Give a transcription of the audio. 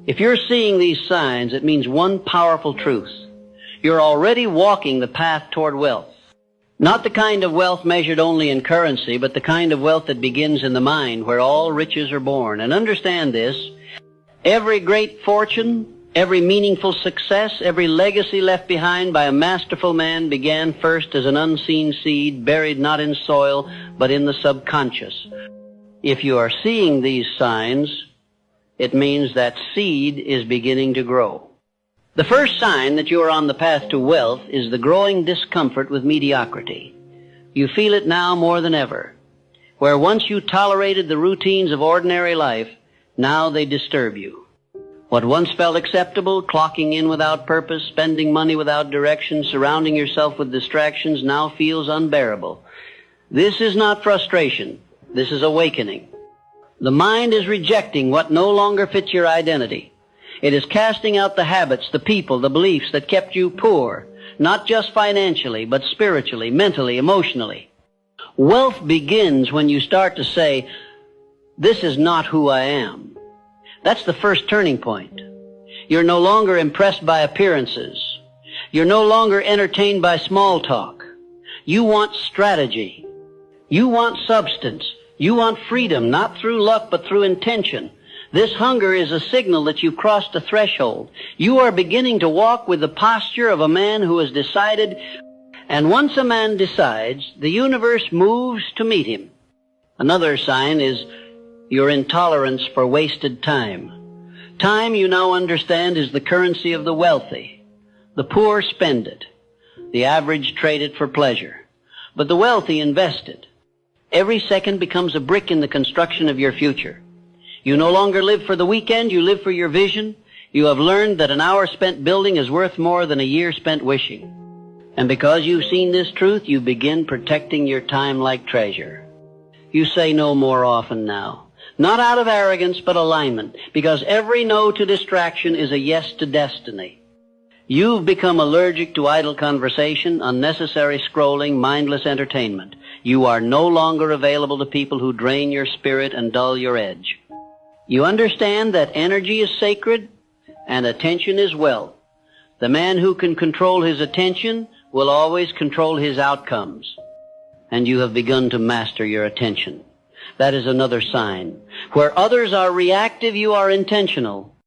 If you're seeing these signs, it means one powerful truth. You're already walking the path toward wealth. Not the kind of wealth measured only in currency, but the kind of wealth that begins in the mind, where all riches are born. And understand this, every great fortune, every meaningful success, every legacy left behind by a masterful man began first as an unseen seed, buried not in soil, but in the subconscious. If you are seeing these signs, it means that seed is beginning to grow. The first sign that you are on the path to wealth is the growing discomfort with mediocrity. You feel it now more than ever. Where once you tolerated the routines of ordinary life, now they disturb you. What once felt acceptable, clocking in without purpose, spending money without direction, surrounding yourself with distractions, now feels unbearable. This is not frustration. This is awakening. The mind is rejecting what no longer fits your identity. It is casting out the habits, the people, the beliefs that kept you poor, not just financially, but spiritually, mentally, emotionally. Wealth begins when you start to say, this is not who I am. That's the first turning point. You're no longer impressed by appearances. You're no longer entertained by small talk. You want strategy. You want substance. You want freedom, not through luck, but through intention. This hunger is a signal that you've crossed a threshold. You are beginning to walk with the posture of a man who has decided, and once a man decides, the universe moves to meet him. Another sign is your intolerance for wasted time. Time, you now understand, is the currency of the wealthy. The poor spend it. The average trade it for pleasure. But the wealthy invest it. Every second becomes a brick in the construction of your future. You no longer live for the weekend, you live for your vision. You have learned that an hour spent building is worth more than a year spent wishing. And because you've seen this truth, you begin protecting your time like treasure. You say no more often now. Not out of arrogance, but alignment, because every no to distraction is a yes to destiny. You've become allergic to idle conversation, unnecessary scrolling, mindless entertainment. You are no longer available to people who drain your spirit and dull your edge. You understand that energy is sacred and attention is wealth. The man who can control his attention will always control his outcomes. And you have begun to master your attention. That is another sign. Where others are reactive, you are intentional.